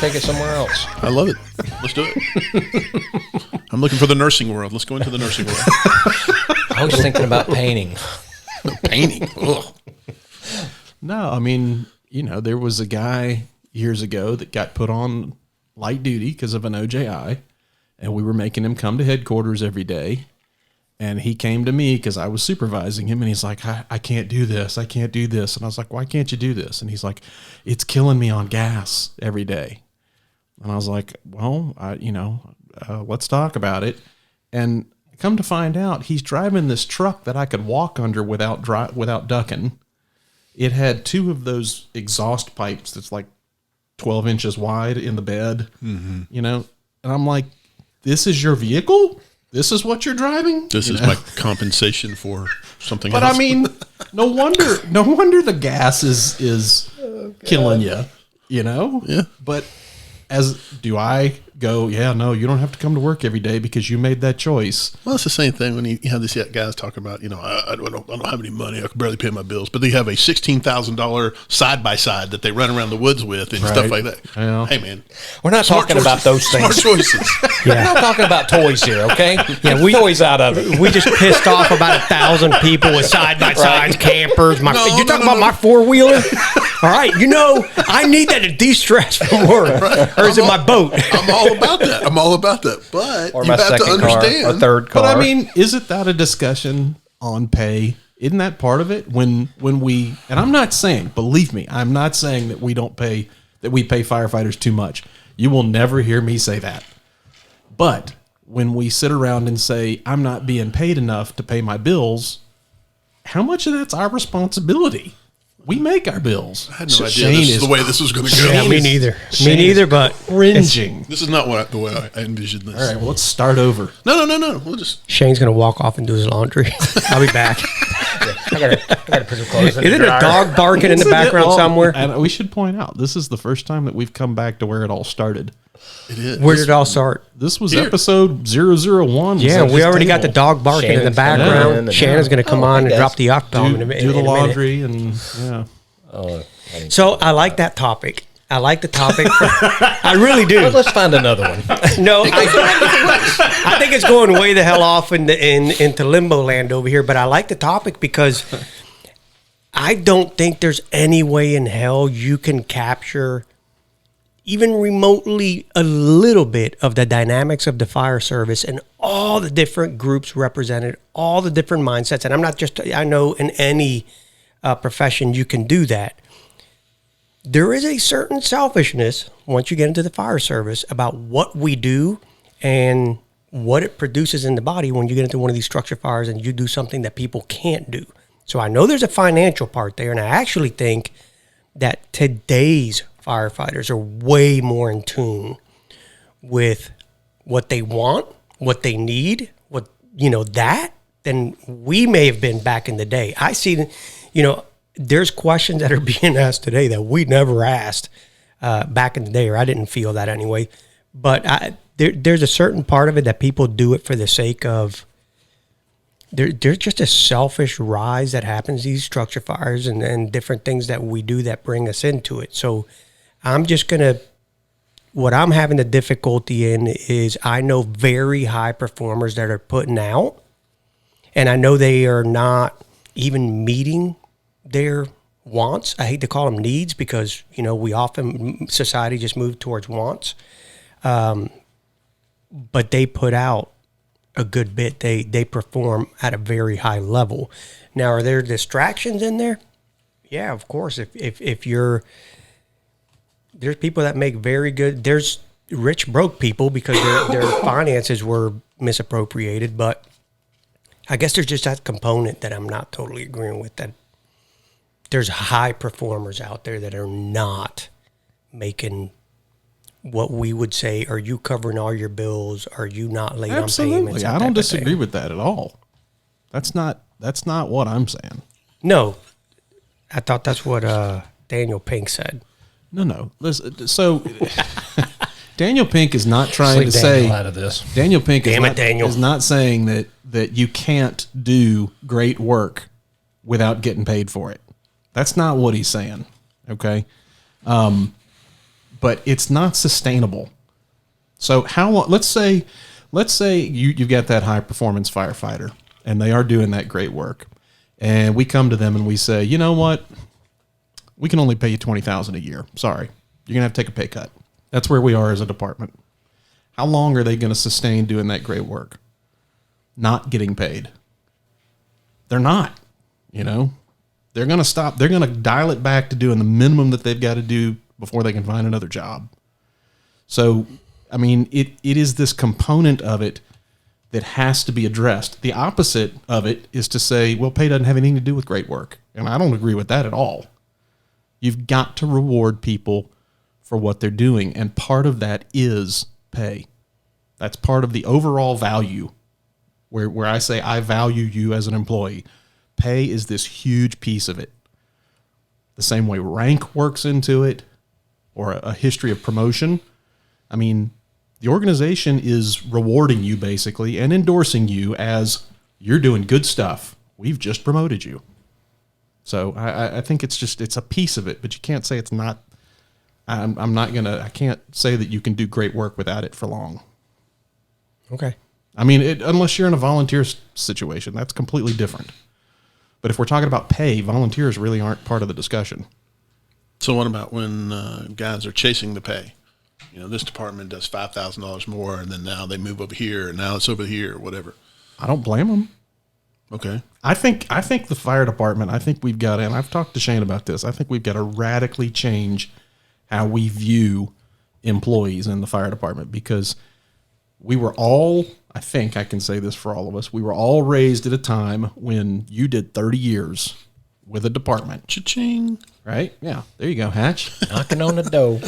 take it somewhere else. I love it. Let's do it. I'm looking for the nursing world. Let's go into the nursing world. I was thinking about painting. Painting. Ugh. No, I mean, there was a guy years ago that got put on light duty because of an OJI, and we were making him come to headquarters every day. And he came to me because I was supervising him, and he's like, I can't do this. I can't do this. And I was like, why can't you do this? And he's like, it's killing me on gas every day. And I was like, well, let's talk about it. And come to find out, he's driving this truck that I could walk under without ducking. It had two of those exhaust pipes that's like 12 inches wide in the bed, and I'm like, this is your vehicle? This is what you're driving? This is my compensation for something but else. I mean, no wonder the gas is killing you, Yeah. But do I go, yeah, no, you don't have to come to work every day because you made that choice. Well, it's the same thing when you have these guys talking about, I don't have any money. I can barely pay my bills. But they have a $16,000 side-by-side that they run around the woods with and stuff like that. Yeah. Hey, man. We're not talking about those things. Smart choices. We're not talking about toys here, okay? Yeah, toys out of it. We just pissed off about 1,000 people with side-by-sides, campers. You're talking about my four-wheeler? All right, I need that to de-stress from work. Right. Or is it my boat? I'm all about that. But Or you my have to second car, understand. a third car. But I mean, isn't that a discussion on pay? Isn't that part of it? When we, and I'm not saying, believe me, I'm not saying that we pay firefighters too much. You will never hear me say that. But when we sit around and say, I'm not being paid enough to pay my bills, how much of that's our responsibility? We make our bills. I had no idea this is the way this was going to go. Yeah, me neither, but cringing. This is not the way I envisioned this. All right, well, let's start over. No. We'll just... Shane's going to walk off and do his laundry. I'll be back. I gotta put some clothes in. Isn't a dog barking in the background somewhere? And we should point out, this is the first time that we've come back to where it all started. It is. Where did it all start? This was episode 001. Yeah, we already got the dog barking in the Shannon's coming background. in. Shannon's going to come on and drop the octane in a minute. Do the laundry and yeah. So I like that topic. I like the topic. I really do. Well, let's find another one. No, I think it's going way the hell off into limbo land over here. But I like the topic because I don't think there's any way in hell you can capture even remotely a little bit of the dynamics of the fire service and all the different groups represented, all the different mindsets. And I know in any profession you can do that. There is a certain selfishness once you get into the fire service about what we do and what it produces in the body when you get into one of these structure fires and you do something that people can't do. So I know there's a financial part there, and I actually think that today's firefighters are way more in tune with what they want, what they need, than we may have been back in the day. I see, there's questions that are being asked today that we never asked back in the day, or I didn't feel that anyway. But there's a certain part of it that people do it for the sake of, there's just a selfish rise that happens, these structure fires and different things that we do that bring us into it. So what I'm having the difficulty in is I know very high performers that are putting out, and I know they are not even meeting their wants. I hate to call them needs because, society just moved towards wants. But they put out a good bit. They perform at a very high level. Now, are there distractions in there? Yeah, of course. If you're, there's people that make very good, there's rich broke people because their finances were misappropriated, but I guess there's just that component that I'm not totally agreeing with, that there's high performers out there that are not making what we would say, are you covering all your bills? Are you not late on payments? I don't disagree with that at all. That's not what I'm saying. No, I thought that's what Daniel Pink said. No. Listen, so Daniel Pink is not trying to say out of this. Daniel Pink Daniel is not saying that you can't do great work without getting paid for it. That's not what he's saying. Okay. but it's not sustainable. So how long? Let's say you've got that high performance firefighter, and they are doing that great work, and we come to them and we say, you know what, we can only pay you $20,000 a year. Sorry, you're gonna have to take a pay cut. That's where we are as a department. How long are they going to sustain doing that great work? Not getting paid. They're not. They're going to stop. They're going to dial it back to doing the minimum that they've got to do before they can find another job. So, I mean, it is this component of it that has to be addressed. The opposite of it is to say, well, pay doesn't have anything to do with great work. And I don't agree with that at all. You've got to reward people for what they're doing. And part of that is pay. That's part of the overall value where I say I value you as an employee. Pay is this huge piece of it. The same way rank works into it, or a history of promotion. I mean, the organization is rewarding you basically and endorsing you as you're doing good stuff. We've just promoted you. So I think it's a piece of it, but you can't say it's not. I can't say that you can do great work without it for long. Okay. I mean, unless you're in a volunteer situation, that's completely different. But if we're talking about pay, volunteers really aren't part of the discussion. So what about when guys are chasing the pay? This department does $5,000 more, and then now they move over here, and now it's over here, or whatever. I don't blame them. Okay. I think the fire department, we've got to, and I've talked to Shane about this, I think we've got to radically change how we view employees in the fire department, because we were all, I think I can say this for all of us, we were all raised at a time when you did 30 years with a department. Cha-ching. Right? Yeah. There you go, Hatch. Knocking on the door.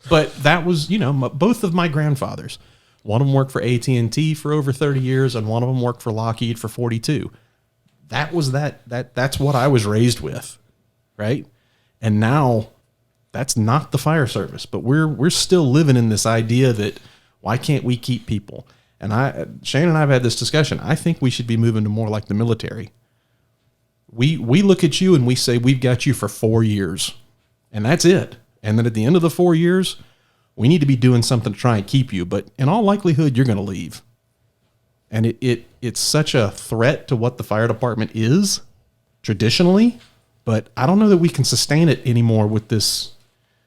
But that was, both of my grandfathers. One of them worked for AT&T for over 30 years, and one of them worked for Lockheed for 42. That was that's what I was raised with, right? And now that's not the fire service, but we're still living in this idea that why can't we keep people? And Shane and I have had this discussion. I think we should be moving to more like the military. We look at you and we say, we've got you for 4 years, and that's it. And then at the end of the 4 years, we need to be doing something to try and keep you. But in all likelihood, you're going to leave. And it's such a threat to what the fire department is traditionally, but I don't know that we can sustain it anymore with this.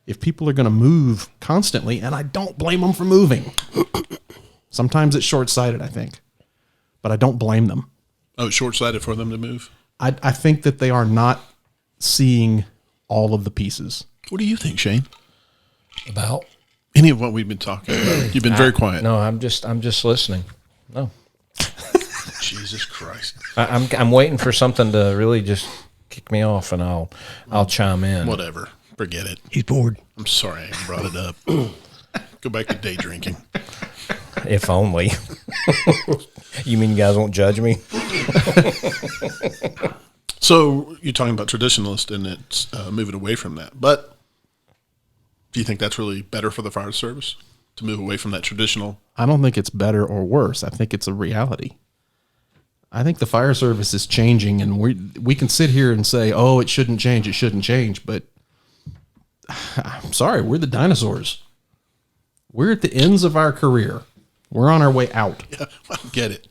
If people are going to move constantly, and I don't blame them for moving. Sometimes it's short-sighted, I think, but I don't blame them. Oh, short-sighted for them to move? I think that they are not seeing all of the pieces. What do you think, Shane? About any of what we've been talking about? You've been very quiet. No, I'm just listening. No. Jesus Christ. I'm waiting for something to really just kick me off, and I'll chime in. Whatever. Forget it. He's bored. I'm sorry I brought it up. Go back to day drinking. If only. You mean you guys won't judge me? So you're talking about traditionalist, and it's moving away from that. But do you think that's really better for the fire service to move away from that traditional? I don't think it's better or worse. I think it's a reality. I think the fire service is changing, and we can sit here and say, oh, it shouldn't change. But I'm sorry, we're the dinosaurs. We're at the ends of our career. We're on our way out. Yeah, I get it.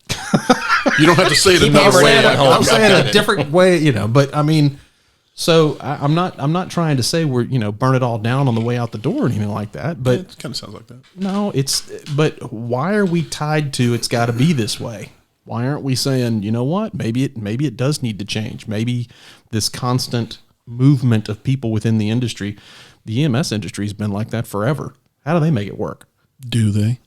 You don't have to say it another way. I'm saying it a different way, but I mean, so I'm not trying to say we're, burn it all down on the way out the door or anything like that, but it kind of sounds like that. No, but why are we tied to it's got to be this way? Why aren't we saying, you know what, maybe it does need to change. Maybe this constant movement of people within the industry, the EMS industry has been like that forever. How do they make it work? Do they?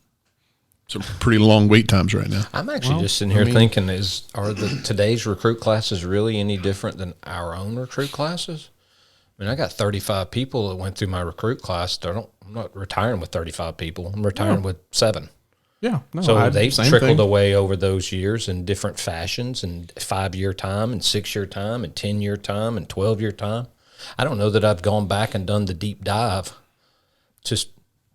Some pretty long wait times right now. I'm actually just sitting here thinking, are today's recruit classes really any different than our own recruit classes? I mean, I got 35 people that went through my recruit class. I'm not retiring with 35 people. I'm retiring with 7. Yeah. No, so they've trickled away over those years in different fashions, and 5-year time and 6-year time and 10-year time and 12-year time. I don't know that I've gone back and done the deep dive just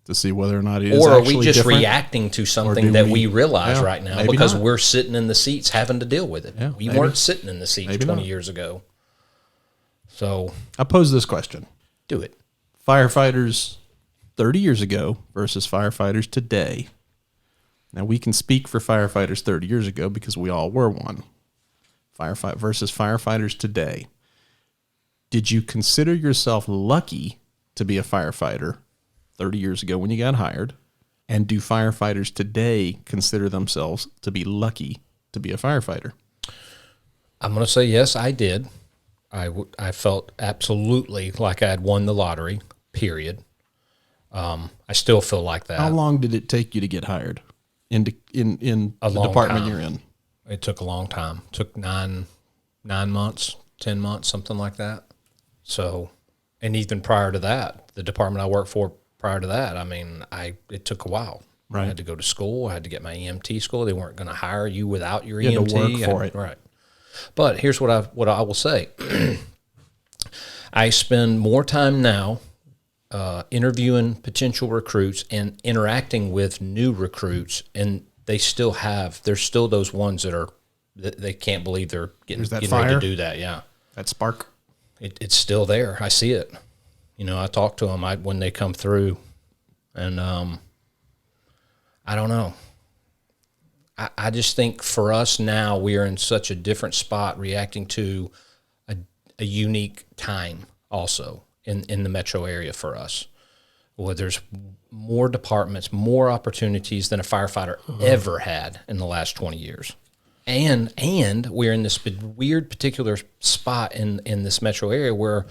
to see whether or not it is or are actually we just different? Reacting to something that we realize right now because not. we're sitting in the seats having to deal with it. Yeah, we weren't sitting in the seats 20 years ago. So I pose this question. Do it. firefighters 30 years ago versus firefighters today. Now, we can speak for firefighters 30 years ago because we all were one. Firefight versus firefighters today. Did you consider yourself lucky to be a firefighter 30 years ago when you got hired? And do firefighters today consider themselves to be lucky to be a firefighter? I'm going to say yes, I did. I felt absolutely like I had won the lottery, period. I still feel like that. How long did it take you to get hired in the department time. you're in? It took a long time. It took 9 months, 10 months, something like that. So, and even prior to that, the department I worked for prior to that, I mean, it took a while. Right. I had to go to school. I had to get my EMT school. They weren't going to hire you without your You had EMT. to work for it. Right. But here's what I will say. I spend more time now interviewing potential recruits and interacting with new recruits, and there's still those ones that they can't believe they're getting ready to do that. Yeah. That spark. It's still there. I see it. I talk to them when they come through, and I don't know. I just think for us now, we are in such a different spot reacting to a unique time also in the metro area for us, where there's more departments, more opportunities than a firefighter ever had in the last 20 years. And we're in this weird particular spot in this metro area where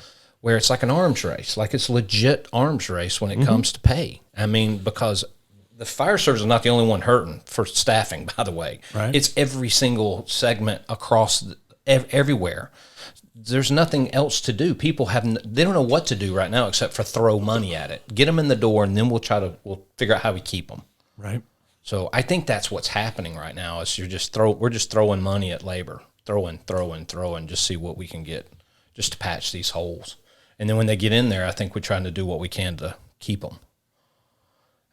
it's like an arms race, like it's legit arms race when it comes to pay. I mean, because the fire service is not the only one hurting for staffing, by the way. Right. It's every single segment across everywhere. There's nothing else to do. People they don't know what to do right now except for throw money at it. Get them in the door, and then we'll figure out how we keep them. Right. So I think that's what's happening right now. Is we're just throwing money at labor, throwing, just see what we can get, just to patch these holes. And then when they get in there, I think we're trying to do what we can to keep them.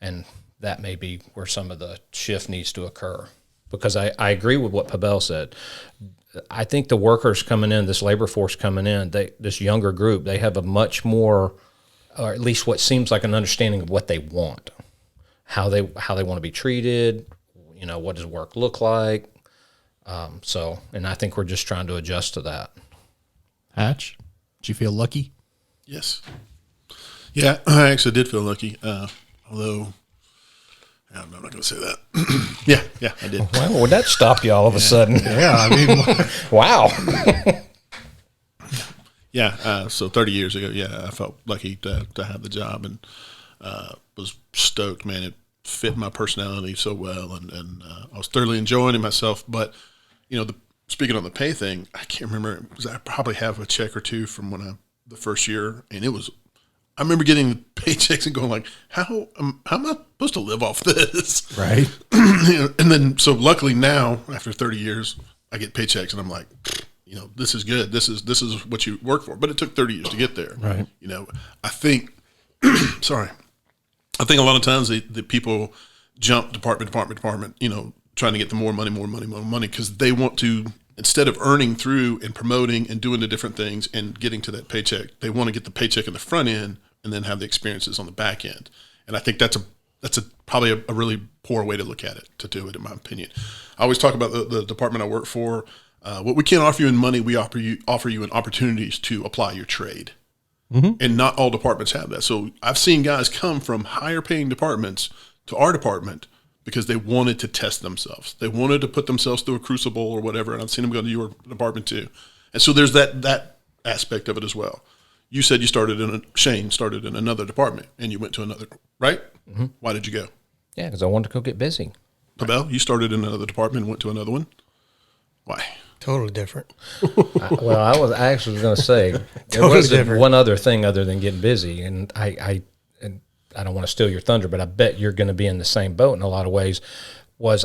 And that may be where some of the shift needs to occur. Because I agree with what Pavel said. I think the workers coming in, this labor force coming in, this younger group, they have a much more, or at least what seems like an understanding of what they want, how they want to be treated, what does work look like. And I think we're just trying to adjust to that. Hatch, did you feel lucky? Yes. Yeah, I actually did feel lucky. Although, I'm not going to say that. yeah, I did. Well, would that stop you all of a sudden? Yeah, I mean, Wow. Yeah, so 30 years ago, I felt lucky to have the job and was stoked, man. It fit my personality so well, and I was thoroughly enjoying it myself. But, speaking on the pay thing, I can't remember, because I probably have a check or two from the first year, and I remember getting paychecks and going like, how am I supposed to live off this? right. And then, so luckily now, after 30 years, I get paychecks and I'm like, this is good. This is what you work for. But it took 30 years to get there. Right. I think, sorry, I think a lot of times the people jump department, trying to get the more money, because they want to, instead of earning through and promoting and doing the different things and getting to that paycheck, they want to get the paycheck in the front end and then have the experiences on the back end. And I think that's probably a really poor way to look at it, to do it, in my opinion. I always talk about the department I work for. What we can't offer you in money, we offer you in opportunities to apply your trade. Mm-hmm. And not all departments have that. So I've seen guys come from higher paying departments to our department because they wanted to test themselves. They wanted to put themselves through a crucible or whatever. And I've seen them go to your department too. And so there's that aspect of it as well. You said Shane started in another department and you went to another, right? Mm-hmm. Why did you go? Yeah, because I wanted to go get busy. Pavel, you started in another department and went to another one. Why? Totally different. I was actually going to say there was one other thing other than getting busy, and I don't want to steal your thunder, but I bet you're going to be in the same boat in a lot of ways.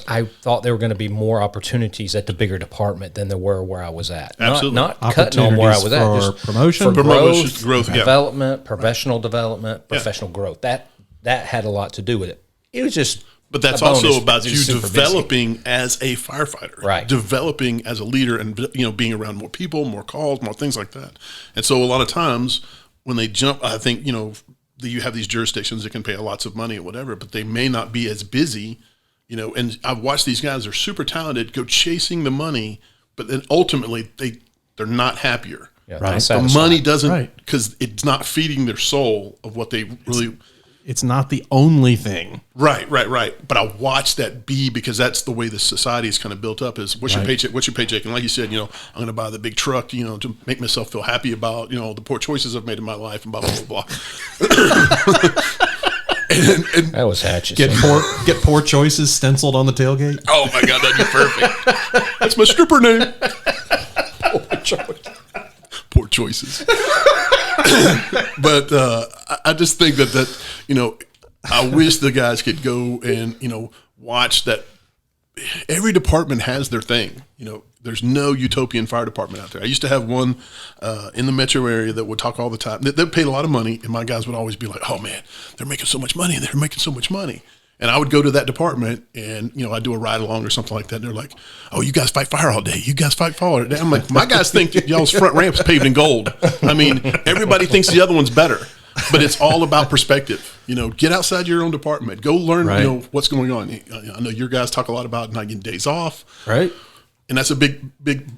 I thought there were going to be more opportunities at the bigger department than there were where I was at. Absolutely. Not cutting on where I was at, just promotion, for growth, yeah. development, professional development, professional growth. That had a lot to do with it. It was just. But that's also about you developing as a firefighter, right? Developing as a leader, and being around more people, more calls, more things like that. And so a lot of times when they jump, I think you have these jurisdictions that can pay lots of money or whatever, but they may not be as busy, and I've watched these guys, they're super talented, go chasing the money, but then ultimately they're not happier. Yeah, Right. The money doesn't, Right. because it's not feeding their soul of what they really. It's not the only thing. Right. But I watch that be, because that's the way the society is kind of built up, is what's your paycheck? What's your paycheck? And like you said, I'm going to buy the big truck, to make myself feel happy about, the poor choices I've made in my life, and blah, blah, blah, blah. and That was Hatch's. Get poor choices stenciled on the tailgate. oh my God, that'd be perfect. That's my stripper name. Poor choices. But I just think that I wish the guys could go and watch that. Every department has their thing. There's no utopian fire department out there. I used to have one in the metro area that would talk all the time. They paid a lot of money, and my guys would always be like, "Oh man, they're making so much money, and they're making so much money." And I would go to that department, and I'd do a ride along or something like that. And they're like, "Oh, you guys fight fire all day. You guys fight fire all day." I'm like, "My guys think that y'all's front ramp's paved in gold." I mean, everybody thinks the other one's better, but it's all about perspective. Get outside your own department. Go learn, Right. what's going on. I know your guys talk a lot about not getting days off, Right. and that's a big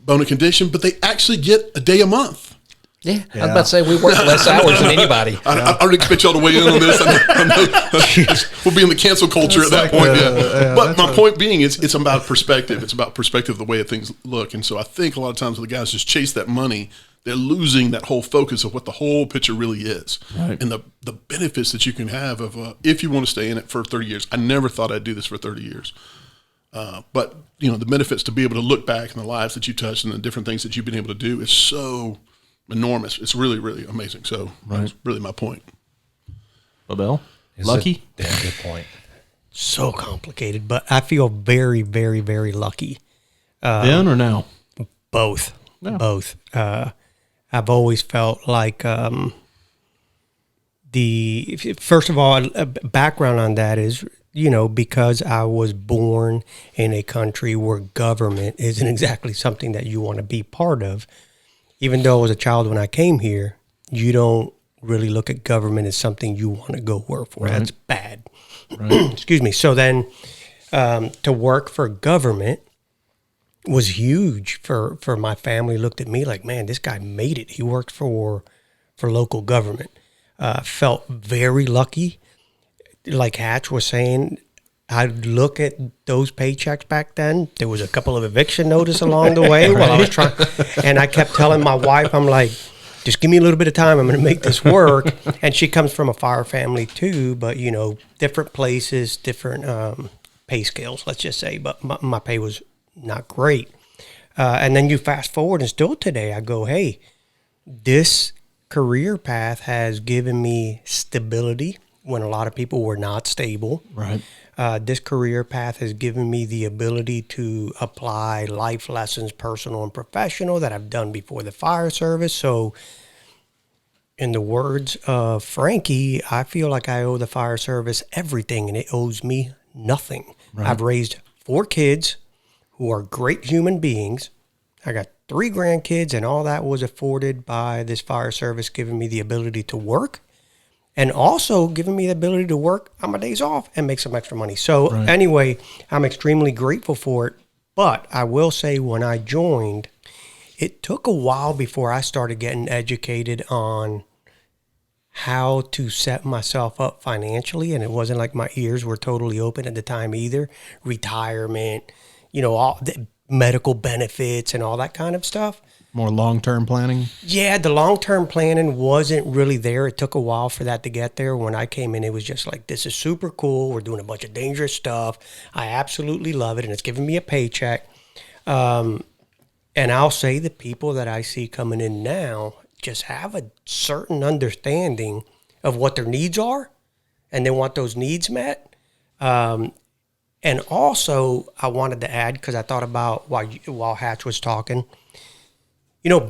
bone of condition. But they actually get a day a month. Yeah, I was about to say we work less hours than anybody. I don't expect y'all to weigh in on this. I know we'll be in the cancel culture at that point. But my point being is, it's about perspective. It's about perspective, the way things look. And so I think a lot of times when the guys just chase that money, they're losing that whole focus of what the whole picture really is, Right. and the benefits that you can have of if you want to stay in it for 30 years. I never thought I'd do this for 30 years. But the benefits to be able to look back in the lives that you touched and the different things that you've been able to do is so enormous. It's really, really amazing. So that's really my point. Bill, lucky? Yeah, good point. So complicated, but I feel very, very, very lucky. Then or now? Both. Yeah. Both. I've always felt like first of all, a background on that is, because I was born in a country where government isn't exactly something that you want to be part of. Even though I was a child when I came here, you don't really look at government as something you want to go work for. Right. That's bad. Right. Excuse me. So then to work for government was huge for my family. Looked at me like, man, this guy made it. He worked for local government. Felt very lucky. Like Hatch was saying, I'd look at those paychecks back then. There was a couple of eviction notice along the way while I was trying. And I kept telling my wife, I'm like, just give me a little bit of time. I'm going to make this work. And she comes from a fire family too, but, different places, different pay scales, let's just say. But my pay was not great. And then you fast forward, and still today I go, hey, this career path has given me stability when a lot of people were not stable. Right. This career path has given me the ability to apply life lessons, personal and professional, that I've done before the fire service. So in the words of Frankie, I feel like I owe the fire service everything, and it owes me nothing. Right. I've raised 4 kids who are great human beings. I got 3 grandkids, and all that was afforded by this fire service giving me the ability to work, and also giving me the ability to work on my days off and make some extra money. So anyway, I'm extremely grateful for it. But I will say, when I joined, it took a while before I started getting educated on how to set myself up financially. And it wasn't like my ears were totally open at the time either. Retirement, all the medical benefits and all that kind of stuff. More long-term planning? Yeah, the long-term planning wasn't really there. It took a while for that to get there. When I came in, it was just like, this is super cool. We're doing a bunch of dangerous stuff. I absolutely love it, and it's giving me a paycheck. And I'll say the people that I see coming in now just have a certain understanding of what their needs are, and they want those needs met. And also, I wanted to add, because I thought about while Hatch was talking,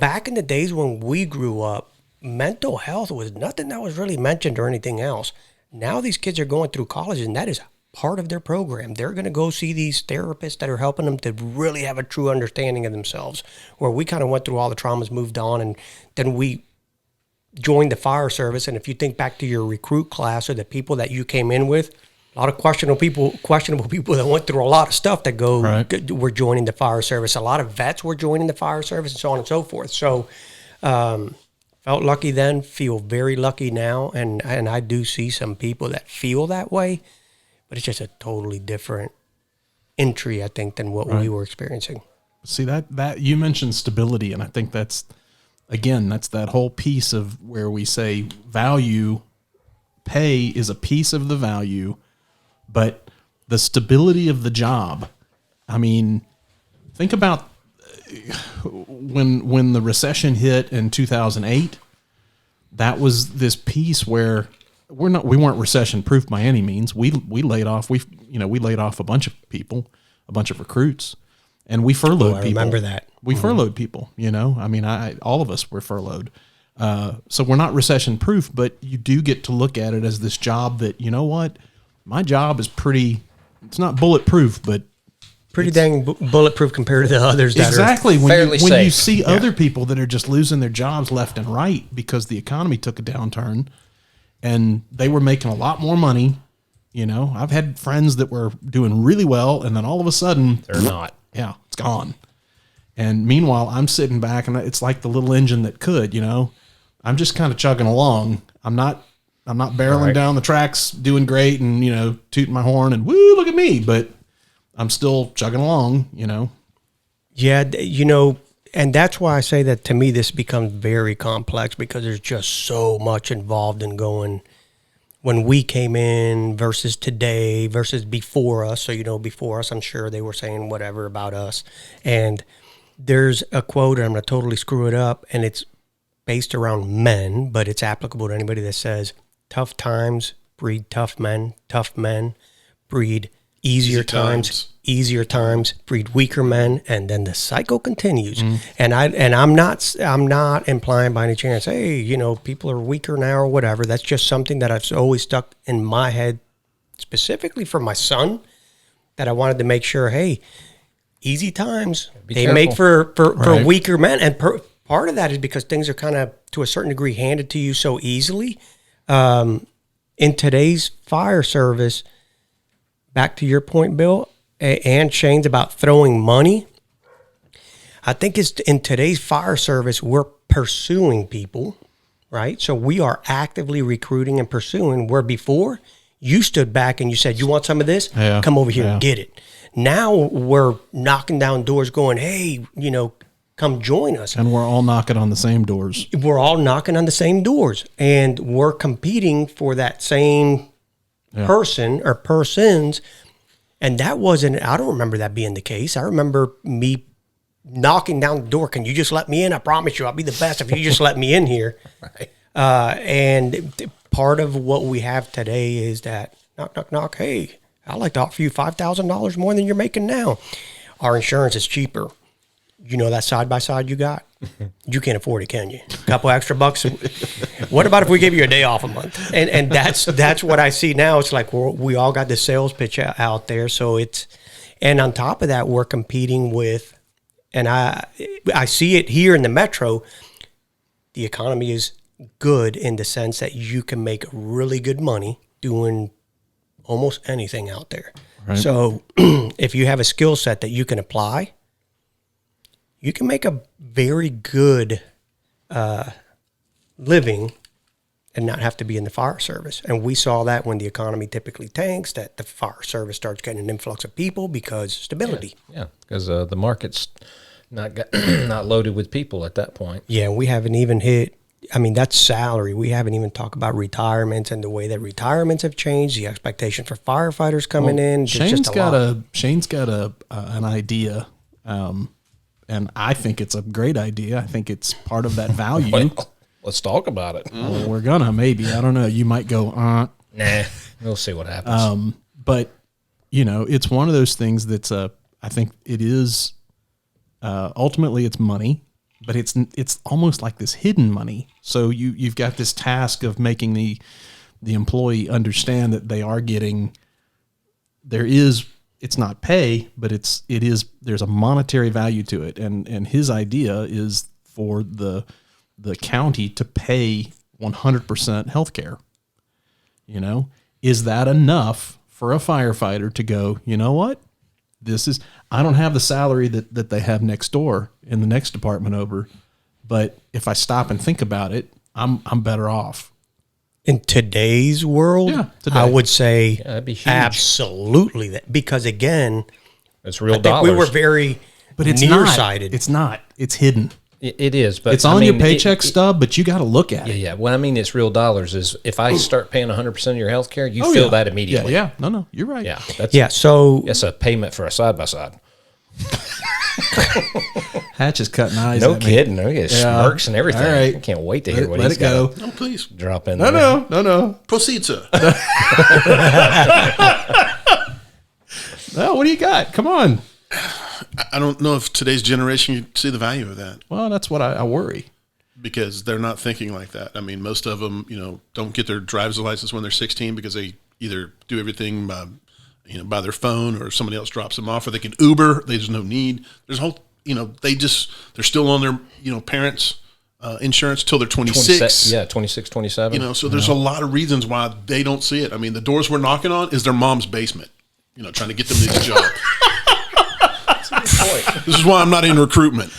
back in the days when we grew up, mental health was nothing that was really mentioned or anything else. Now these kids are going through college, and that is part of their program. They're going to go see these therapists that are helping them to really have a true understanding of themselves, where we kind of went through all the traumas, moved on, and then we joined the fire service, and if you think back to your recruit class or the people that you came in with, a lot of questionable people that went through a lot of stuff that were joining the fire service. A lot of vets were joining the fire service, and so on and so forth. So, felt lucky then, feel very lucky now, and I do see some people that feel that way, but it's just a totally different entry, I think, than what we were experiencing. See, that you mentioned stability, and I think that's that whole piece of where we say value, pay is a piece of the value, but the stability of the job. I mean, think about when the recession hit in 2008. That was this piece where we weren't recession proof by any means. We laid off we laid off a bunch of people, a bunch of recruits, and we furloughed people. I remember that. We furloughed people, I mean, all of us were furloughed. So we're not recession proof, but you do get to look at it as this job that, my job is it's not bulletproof, but pretty dang bulletproof compared to the others that exactly. are when you see other people that are just losing their jobs left and right because the economy took a downturn and they were making a lot more money. I've had friends that were doing really well, and then all of a sudden they're not. Yeah, it's gone. And meanwhile, I'm sitting back, and it's like the little engine that could. I'm just kind of chugging along. I'm not barreling down the tracks, doing great, and tooting my horn and woo, look at me. But I'm still chugging along. Yeah, and that's why I say that to me this becomes very complex because there's just so much involved in going when we came in versus today versus before us. So, before us, I'm sure they were saying whatever about us. And there's a quote, and I'm going to totally screw it up, and it's based around men, but it's applicable to anybody that says, tough times breed tough men breed easier times breed weaker men, and then the cycle continues. And I'm not implying by any chance, hey, people are weaker now or whatever. That's just something that I've always stuck in my head, specifically for my son, that I wanted to make sure, hey, easy times, they make for weaker men. And part of that is because things are kind of, to a certain degree, handed to you so easily. In today's fire service, back to your point, Bill, and Shane's about throwing money, I think it's in today's fire service, we're pursuing people, right? So we are actively recruiting and pursuing, where before you stood back and you said, you want some of this? Yeah, come over here and get it. Now we're knocking down doors going, hey, come join us. And we're all knocking on the same doors. We're all knocking on the same doors, and we're competing for that same person or persons. And that wasn't, I don't remember that being the case. I remember me knocking down the door. Can you just let me in? I promise you I'll be the best if you just let me in here. Right. And part of what we have today is that knock, knock, knock. Hey, I'd like to offer you $5,000 more than you're making now. Our insurance is cheaper. That side-by-side you got? You can't afford it, can you? A couple extra bucks? What about if we give you a day off a month? And that's what I see now. It's like we all got this sales pitch out there. So and on top of that, we're competing with, and I see it here in the metro, the economy is good in the sense that you can make really good money doing almost anything out there. Right. So if you have a skill set that you can apply, you can make a very good living and not have to be in the fire service. And we saw that when the economy typically tanks, that the fire service starts getting an influx of people because stability. Yeah, because the market's not loaded with people at that point. Yeah, and we haven't even hit, that's salary. We haven't even talked about retirements and the way that retirements have changed, the expectation for firefighters coming in. Shane's got an idea. And I think it's a great idea. I think it's part of that value. Well, let's talk about it. Well, we're gonna, maybe. I don't know. You might go, Nah, we'll see what happens. But it's one of those things that's I think it is. Ultimately, it's money, but it's almost like this hidden money. So you've got this task of making the employee understand that they are getting. It's not pay, but there's a monetary value to it. And his idea is for the county to pay 100% health care. You know, is that enough for a firefighter to go, you know what? I don't have the salary that they have next door in the next department over, but if I stop and think about it, I'm better off. In today's world, today. I would say that'd be huge. Absolutely. That, because again, It's real I think dollars. we were very But it's nearsighted. It's not. It's hidden. It is, but It's on your paycheck stub, but you got to look at it. Yeah. What I mean, it's real dollars. Is if I start paying 100% of your health care, you feel that immediately. Yeah. No, you're right. Yeah. So That's a payment for a side by side. Hatch is cutting eyes. No at me. kidding. Look at smirks and everything. All right. I can't wait to hear what Let he's it go. No, please drop in. No. proceed, sir. Well, what do you got? Come on. I don't know if today's generation you see the value of that, Well, that's what I worry. because they're not thinking like that. I mean, most of them, don't get their driver's license when they're 16 because they either do everything by their phone, or somebody else drops them off, or they can Uber. There's no need. There's a whole, they're still on their, parents' insurance till they're 26. 26, 27. So there's a lot of reasons why they don't see it. I mean, the doors we're knocking on is their mom's basement, trying to get them this job. This is why I'm not in recruitment.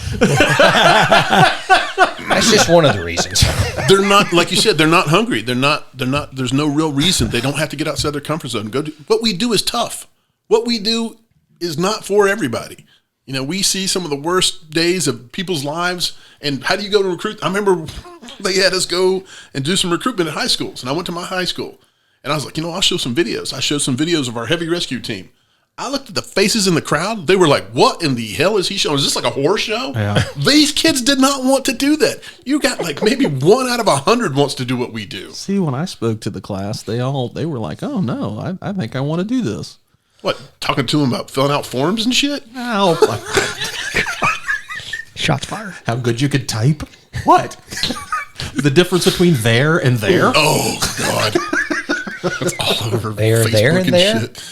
That's just one of the reasons. They're not, like you said, they're not hungry. They're not, there's no real reason. They don't have to get outside their comfort zone. What we do is tough. What we do is not for everybody. We see some of the worst days of people's lives. And how do you go to recruit? I remember they had us go and do some recruitment at high schools. And I went to my high school and I was like, I'll show some videos. I showed some videos of our heavy rescue team. I looked at the faces in the crowd. They were like, what in the hell is he showing? Is this like a horror show? Yeah. These kids did not want to do that. You got like maybe 1 out of 100 wants to do what we do. See, when I spoke to the class, they were like, oh, no, I think I want to do this. What, talking to them about filling out forms and shit? Ow. shots fired. How good you could type? What? The difference between there and there? Oh, God. It's all over There, Facebook there, and and there. shit.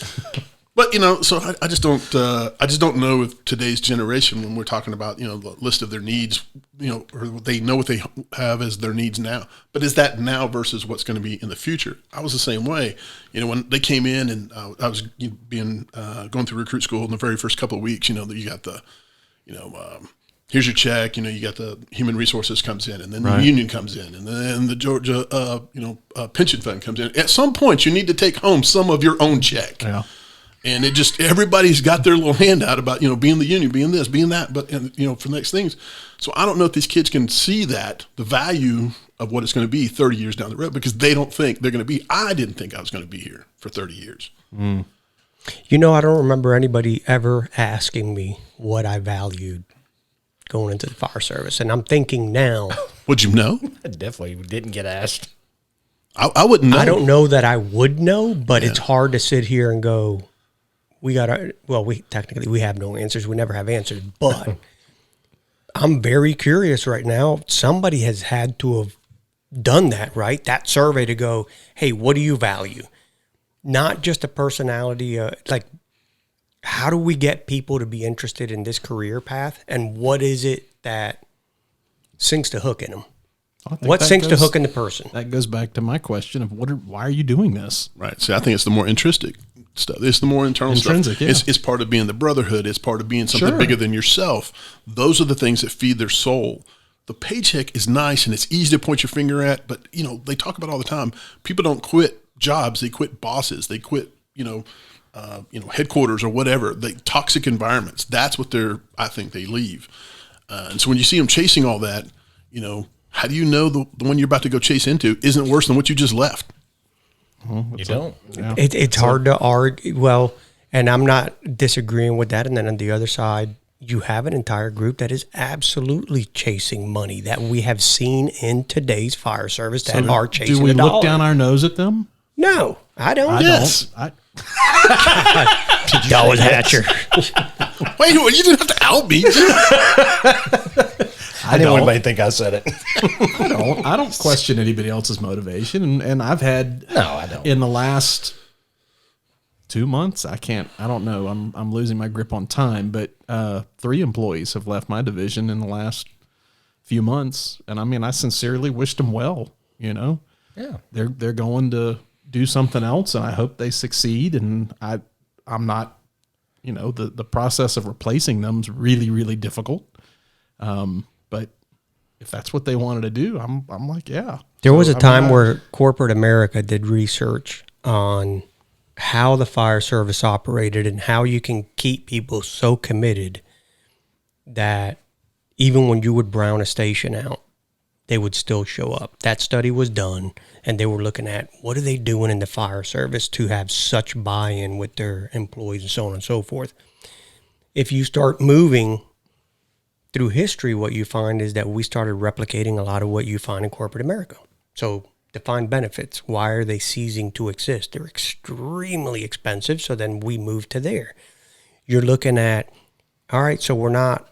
But so I just don't know if today's generation, when we're talking about the list of their needs, or they know what they have as their needs now. But is that now versus what's going to be in the future? I was the same way. When they came in and I was going through recruit school in the very first couple of weeks. You got the here's your check. You got the human resources comes in, and then the union comes in, and then the Georgia pension fund comes in. At some point, you need to take home some of your own check. Yeah. And it just, everybody's got their little handout about, being the union, being this, being that, but, for the next things. So I don't know if these kids can see that, the value of what it's going to be 30 years down the road, because they don't think they're going to be, I didn't think I was going to be here for 30 years. Mm. I don't remember anybody ever asking me what I valued going into the fire service. And I'm thinking now. Would you know? I definitely didn't get asked. I wouldn't know. I don't know that I would know, but it's hard to sit here and go, we have no answers. We never have answers, but I'm very curious right now. Somebody has had to have done that, right? That survey to go, hey, what do you value? Not just a personality, how do we get people to be interested in this career path? And what is it that sinks the hook in them? What sinks the hook in the person? That goes back to my question of why are you doing this? Right. See, I think it's the more intrinsic stuff. It's the more intrinsic. Yeah. It's part of being the brotherhood. It's part of being something bigger than yourself. Those are the things that feed their soul. The paycheck is nice and it's easy to point your finger at, but they talk about all the time. People don't quit jobs; they quit bosses. They quit headquarters or whatever. Toxic environments. That's what I think they leave. And so when you see them chasing all that, how do you know the one you're about to go chase into isn't worse than what you just left? You don't. Yeah. It's hard to argue. Well, and I'm not disagreeing with that. And then on the other side, you have an entire group that is absolutely chasing money that we have seen in today's fire service that are chasing Do we the look dollar. down our nose at them? No, I don't. I Yes. don't. That was Hatcher. Wait, you didn't have to out me. I didn't want anybody to think I said it. I don't question anybody else's motivation, and I've had No, I don't. in the last 2 months. I don't know. I'm losing my grip on time, but 3 employees have left my division in the last few months, and I sincerely wished them well. You know, Yeah. they're going to do something else, and I hope they succeed. And I'm not, you know, the process of replacing them is really, really difficult. But if that's what they wanted to do, I'm like, yeah. There was a I'm time not- where corporate America did research on how the fire service operated and how you can keep people so committed that even when you would brown a station out, they would still show up. That study was done, and they were looking at what are they doing in the fire service to have such buy-in with their employees and so on and so forth. If you start moving through history, what you find is that we started replicating a lot of what you find in corporate America. So defined benefits, why are they ceasing to exist? They're extremely expensive, so then we move to there. You're looking at, all right, so we're not,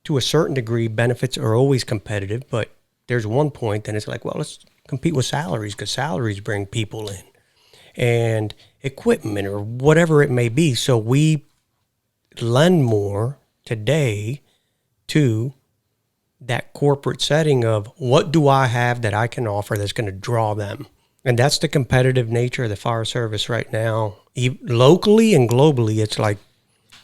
to a certain degree, benefits are always competitive, but there's one point, then it's like, well, let's compete with salaries because salaries bring people in and equipment or whatever it may be. So we lend more today to that corporate setting of what do I have that I can offer that's going to draw them. And that's the competitive nature of the fire service right now. Locally and globally, it's like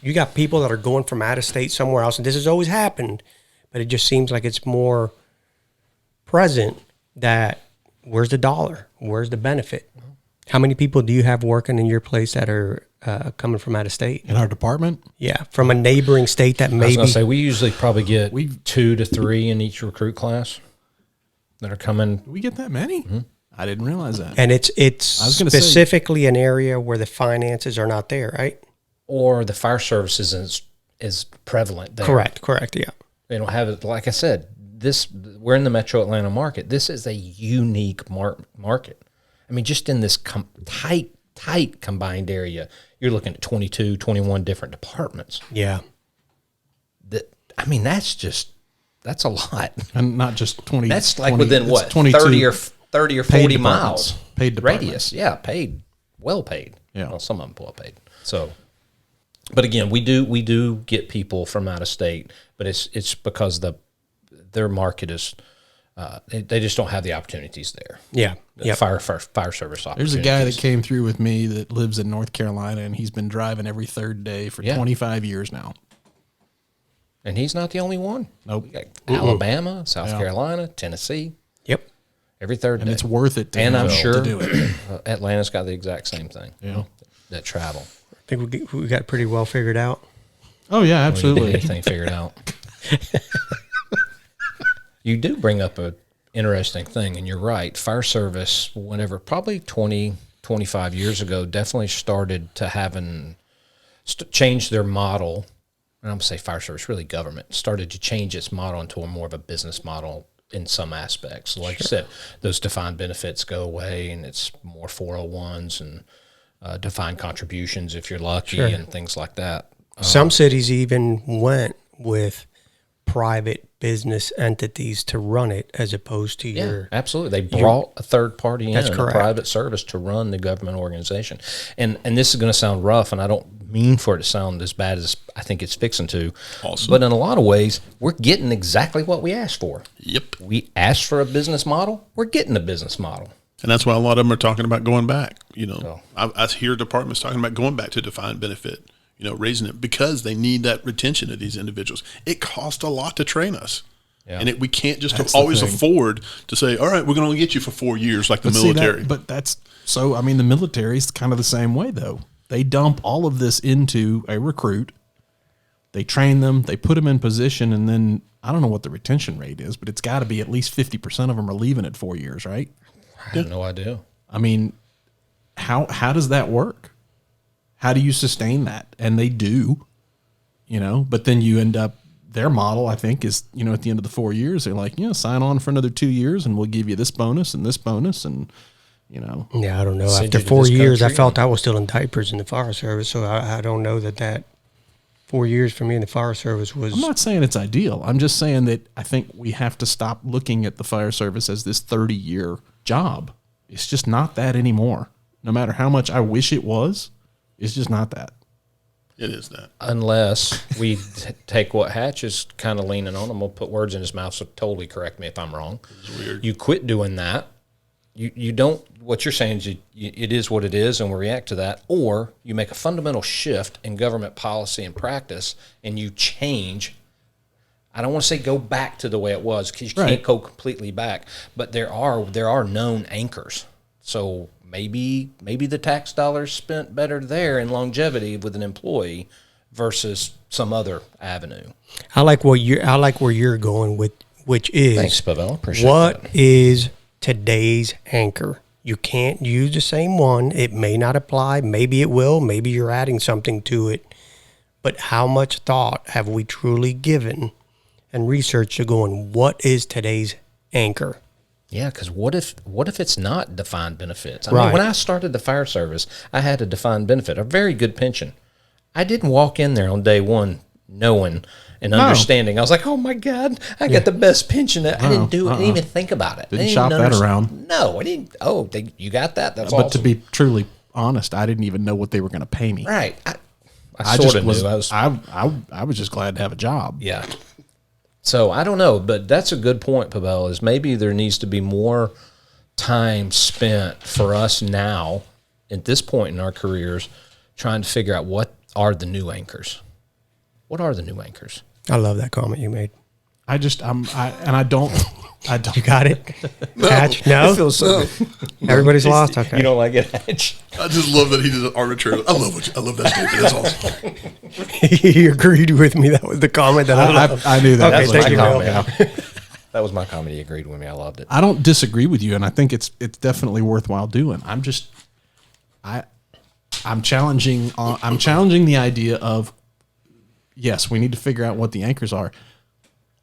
you got people that are going from out of state somewhere else. And this has always happened, but it just seems like it's more present that where's the dollar? Where's the benefit? How many people do you have working in your place that are coming from out of state? in our department. Yeah, from a neighboring state that I was maybe. going to say, we usually probably get 2 to 3 in each recruit class that are coming. Do we get that many? Mm-hmm. I didn't realize that. And it's was gonna say- specifically an area where the finances are not there, right? Or the fire service isn't as prevalent there. Correct, yeah. They don't have it. Like I said, we're in the metro Atlanta market. This is a unique market. I mean, just in this tight combined area, you're looking at 22, 21 different departments. Yeah. That's a lot. And not just 20. That's like 20 within it's what, 22 30 or paid 40 departments. miles Paid department. radius. Yeah, well paid. Yeah. Well, some of them well paid. So, but again, we do get people from out of state, but it's because their market is they just don't have the opportunities there. Yeah. The fire service opportunities. There's a guy that came through with me that lives in North Carolina, and he's been driving every third day for 25 years now. And he's not the only one. Nope. We got Alabama, South Carolina, Tennessee. Yep. Every third And day. it's worth it to And I'm to sure do it. Atlanta's got the exact same thing. Yeah. That travel. I think we got pretty well figured out. Oh, yeah, We absolutely. get anything figured out. You do bring up an interesting thing, and you're right. Fire service, whenever, probably 20, 25 years ago, definitely started to change their model. And I'm going to say fire service, really government, started to change its model into a more of a business model in some aspects. So like you said, those defined benefits go away, and it's more 401s and defined contributions if you're lucky and things like that. Some cities even went with private business entities to run it as opposed to your. Absolutely. They brought a third party in, That's a correct. private service to run the government organization. And this is going to sound rough, and I don't mean for it to sound as bad as I think it's fixing to. Awesome. But in a lot of ways, we're getting exactly what we asked for. Yep. We asked for a business model. We're getting a business model. And that's why a lot of them are talking about going back. You know, So. I hear departments talking about going back to defined benefit, raising it because they need that retention of these individuals. It costs a lot to train us. Yeah. And we can't just That's the always thing. afford to say, all right, we're going to get you for 4 years like the But see, military. the military is kind of the same way, though. They dump all of this into a recruit. They train them, they put them in position, and then I don't know what the retention rate is, but it's got to be at least 50% of them are leaving at 4 years, right? I have no idea. I mean, how does that work? How do you sustain that? And they do, but then you end up, their model, I think, is, at the end of the 4 years, they're like, sign on for another 2 years and we'll give you this bonus and this bonus. And, Yeah, I don't know. Send After you to 4 this years, I country. felt I was still in diapers in the fire service, so I don't know that 4 years for me in the fire service was. I'm not saying it's ideal. I'm just saying that I think we have to stop looking at the fire service as this 30-year job. It's just not that anymore. No matter how much I wish it was, it's just not that. It is that. Unless we take what Hatch is kind of leaning on, I'm going to put words in his mouth, so totally correct me if I'm wrong. It's weird. You quit doing that you don't. What you're saying is it is what it is, and we react to that, or you make a fundamental shift in government policy and practice, and you change. I don't want to say go back to the way it was because you can't go completely back, but there are known anchors. So maybe the tax dollars spent better there in longevity with an employee versus some other avenue. I like where you're going with, which is Thanks, Pavel. Appreciate what that. is today's anchor. You can't use the same one. It may not apply. Maybe it will. Maybe you're adding something to it. But how much thought have we truly given and research to going, what is today's anchor? Yeah, because what if it's not defined benefits? I Right. mean, when I started the fire service, I had a defined benefit, a very good pension. I didn't walk in there on day one knowing and understanding. I was like, oh my God, I got the best pension. I didn't even think about it. Didn't I shop that understand. around. No, I didn't. Oh, you got that? That's But awesome. to be truly honest, I didn't even know what they were going to pay me. Right. I I sort just of knew. was. I was just glad to have a job. Yeah. So I don't know, but that's a good point, Pavel, is maybe there needs to be more time spent for us now at this point in our careers trying to figure out what are the new anchors. What are the new anchors? I love that comment you made. I don't. You got it? Hatch? No? It feels so good. Everybody's lost? Okay. You don't like it, Hatch? I just love that he did it arbitrarily. I love that statement. That's awesome. He agreed with me. That was the comment that I love. I knew that. Okay, was thank my you, comment. Bill. That was my comment. He agreed with me. I loved it. I don't disagree with you, and I think it's definitely worthwhile doing. I'm challenging. I'm challenging the idea of yes, we need to figure out what the anchors are.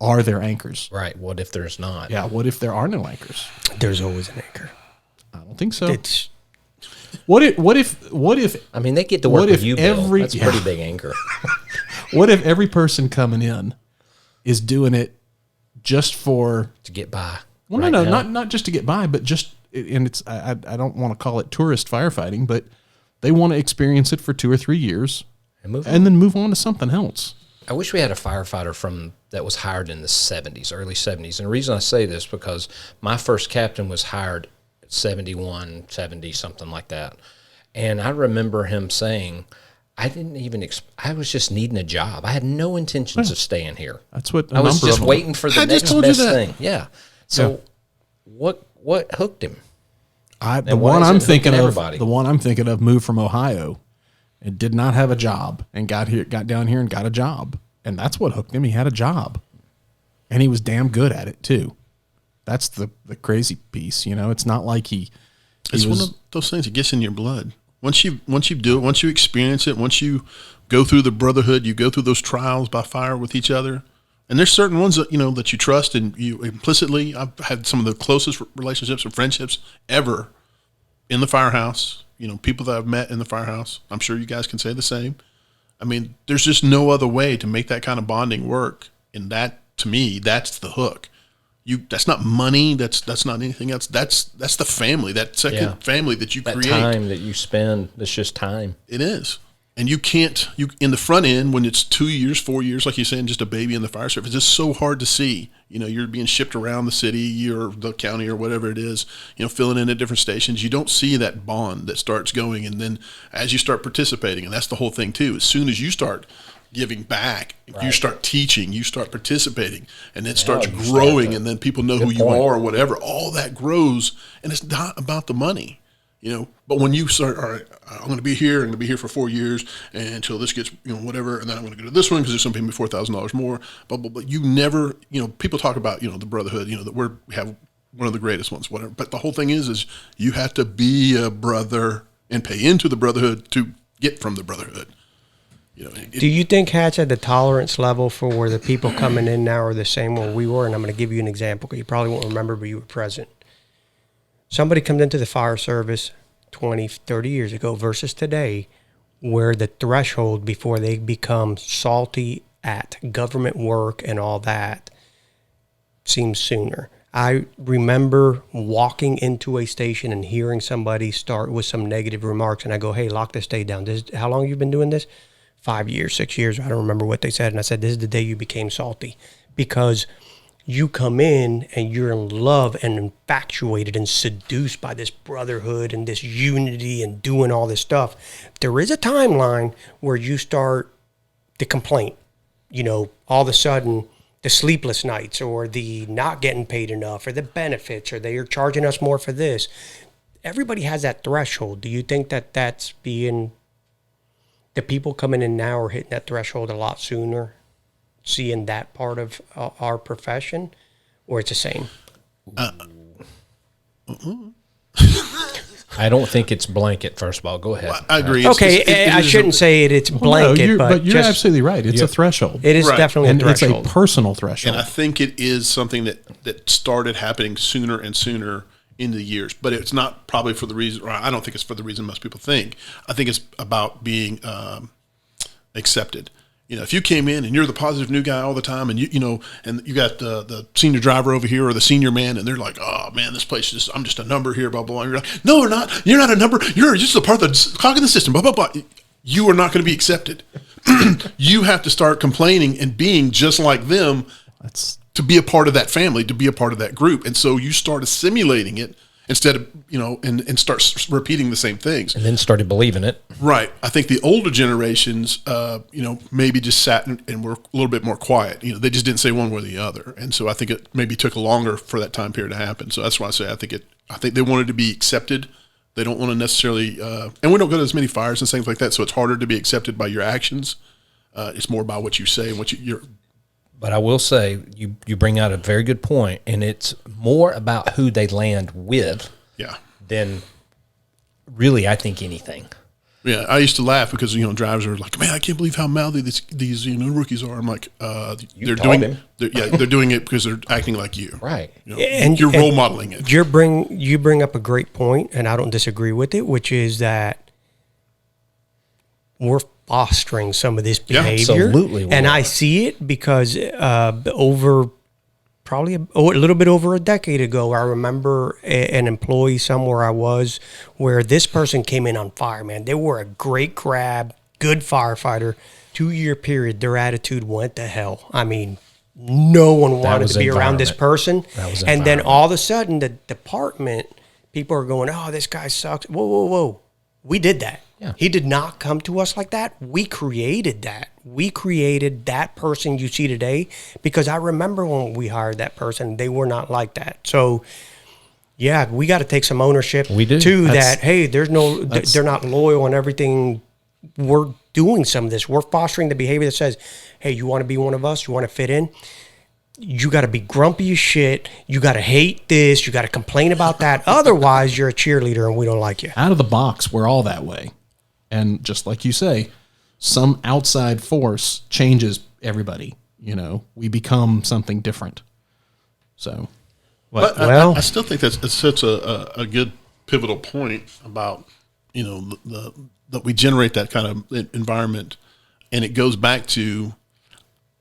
Are there anchors? Right. What if there's not? Yeah. What if there are no anchors? There's always an anchor. I don't think so. It's What if I mean, they get to What work if with you, Bill. every- That's a yeah. pretty big anchor. what if every person coming in is doing it just for To get by. well, right no, now. not just to get by, but just and it's I don't want to call it tourist firefighting, but they want to experience it for 2 or 3 years And move on. and then move on to something else. I wish we had a firefighter that was hired in the 70s, early 70s. And the reason I say this because my first captain was hired at 71, 70, something like that. And I remember him saying, I was just needing a job. I had no intentions of staying here. That's what a I was number just of them- waiting for the I just next told you best that. thing. Yeah. So what hooked him? The why one is I'm it thinking hooking of, everybody? the one I'm thinking of, moved from Ohio and did not have a job and got down here and got a job, and that's what hooked him. He had a job, and he was damn good at it too. That's the crazy piece, you know. It's not like he It's was one of those things that gets in your blood. Once you do it, once you experience it, once you go through the brotherhood, you go through those trials by fire with each other. And there's certain ones that that you trust and you implicitly. I've had some of the closest relationships and friendships ever in the firehouse. People that I've met in the firehouse. I'm sure you guys can say the same. I mean, there's just no other way to make that kind of bonding work. And that, to me, that's the hook. That's not money. That's not anything else. That's the family. That second family that you That create. time that you spend, it's just time. It is. And you can't, in the front end, when it's 2 years, 4 years, like you're saying, just a baby in the fire service, it's just so hard to see. You're being shipped around the city or the county or whatever it is, filling in at different stations. You don't see that bond that starts going. And then as you start participating, and that's the whole thing too, as soon as you start giving back, you start teaching, you start participating, and it starts you start growing, to- and then people know who you point. are or whatever. All that grows, and it's not about the money. But when you start, all right, I'm going to be here. I'm going to be here for 4 years until this gets, whatever, and then I'm going to go to this one because it's going to pay me $4,000 more. But you never, people talk about, the brotherhood, that we have one of the greatest ones, whatever. But the whole thing is you have to be a brother and pay into the brotherhood to get from the brotherhood. Do you think Hatch had the tolerance level for where the people coming in now are the same where we were? And I'm going to give you an example because you probably won't remember, but you were present. Somebody comes into the fire service 20, 30 years ago versus today, where the threshold before they become salty at government work and all that seems sooner. I remember walking into a station and hearing somebody start with some negative remarks, and I go, hey, lock this day down. How long you been doing this? 5 years, 6 years. I don't remember what they said. And I said, this is the day you became salty. Because you come in and you're in love and infatuated and seduced by this brotherhood and this unity and doing all this stuff. There is a timeline where you start the complaint, all of a sudden the sleepless nights or the not getting paid enough or the benefits or they are charging us more for this. Everybody has that threshold. Do you think that that's being, the people coming in now are hitting that threshold a lot sooner, seeing that part of our profession, or it's the same? I don't think it's blanket, first of all. Go ahead. I agree. Okay, I shouldn't say it's blanket, but you're just, absolutely right. It's a threshold. it is Right. definitely And a threshold. it's a personal threshold. And I think it is something that started happening sooner and sooner in the years, but it's not probably for the reason, or I don't think it's for the reason most people think. I think it's about being accepted. If you came in and you're the positive new guy all the time, and and you got the senior driver over here or the senior man, and they're like, "Oh man, this place is I'm just a number here," blah blah. And you're like, "No, we're not. You're not a number. You're just a part of the cog in the system." Blah blah blah. You are not going to be accepted. You have to start complaining and being just like them. To be a part of that family, to be a part of that group. And so you start assimilating it instead of, and start repeating the same things. And then started believing it. Right. I think the older generations, maybe just sat and were a little bit more quiet. They just didn't say one way or the other. And so I think it maybe took longer for that time period to happen. So that's why I say I think they wanted to be accepted. They don't want to necessarily, and we don't go to as many fires and things like that. So it's harder to be accepted by your actions. It's more about what you say and what you're. But I will say, you bring out a very good point, and it's more about who they land with than really, I think, anything. Yeah, I used to laugh because drivers are like, "Man, I can't believe how mouthy these rookies are." I'm like, they're doing it because they're acting like you, right? And you're role modeling it. You bring up a great point, and I don't disagree with it, which is that we're fostering some of this behavior. Absolutely. And I see it because over probably a little bit over a decade ago, I remember an employee somewhere I was where this person came in on fire, man. They were a great grab, good firefighter. 2-year period, their attitude went to hell. I mean, no one wanted to be around this person. And then all of a sudden, the department, people are going, "Oh, this guy sucks." Whoa, whoa, whoa. We did that. Yeah. He did not come to us like that. We created that. We created that person you see today because I remember when we hired that person, they were not like that. So, yeah, we got to take some ownership too that, hey, they're not loyal and everything. We're doing some of this. We're fostering the behavior that says, hey, you want to be one of us? You want to fit in? You got to be grumpy as shit. You got to hate this. You got to complain about that. Otherwise, you're a cheerleader and we don't like you. Out of the box, we're all that way. And just like you say, some outside force changes everybody. We become something different. So, but I still think that's such a good pivotal point about, that we generate that kind of environment. And it goes back to,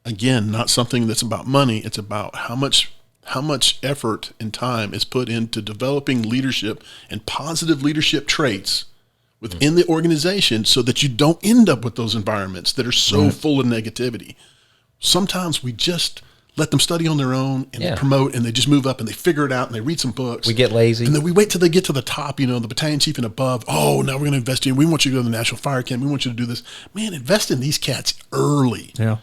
again, not something that's about money. It's about how much effort and time is put into developing leadership and positive leadership traits within the organization so that you don't end up with those environments that are so full of negativity. Sometimes we just let them study on their own and they promote and they just move up and they figure it out and they read some books. We get lazy. And then we wait till they get to the top, the battalion chief and above. Oh, now we're going to invest in you. We want you to go to the National Fire Camp. We want you to do this. Man, invest in these cats early. Yeah.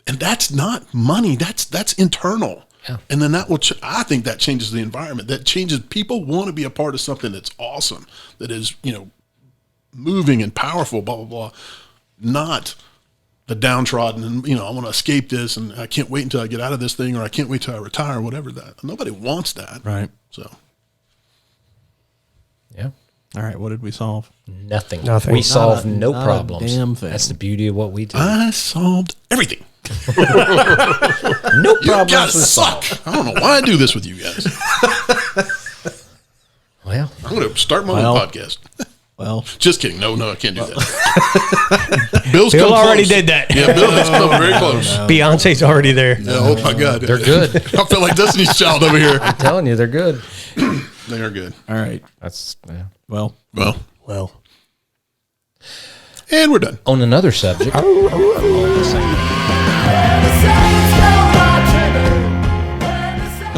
And that's not money. That's internal. Yeah. And then I think that changes the environment. That changes. People want to be a part of something that's awesome, that is, moving and powerful, blah, blah, blah. Not the downtrodden and, I want to escape this and I can't wait until I get out of this thing or I can't wait till I retire or whatever that. Nobody wants that. Right. So. Yeah. All right. What did we solve? Nothing. We solved no problems. Damn thing. That's the beauty of what we do. I solved everything. No You problems. guys suck. I don't know why I do this with you guys. Well, I'm going to start my own podcast. Well, just kidding. No, I can't do that. Bill already did that. Yeah, Bill has come very close. Beyonce's already there. Yeah, oh my God. they're good. I feel like Destiny's Child over here. I'm telling you, they're good. They are good. all right. That's Well, Well, and we're done. on another subject.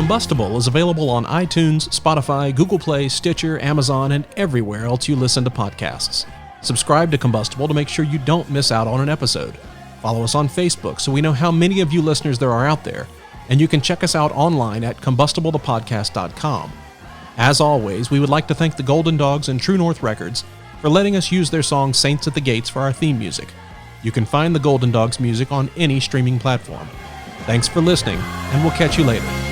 Combustible is available on iTunes, Spotify, Google Play, Stitcher, Amazon, and everywhere else you listen to podcasts. Subscribe to Combustible to make sure you don't miss out on an episode. Follow us on Facebook so we know how many of you listeners there are out there. And you can check us out online at combustiblethepodcast.com. As always, we would like to thank the Golden Dogs and True North Records for letting us use their song Saints at the Gates for our theme music. You can find the Golden Dogs music on any streaming platform. Thanks for listening, and we'll catch you later.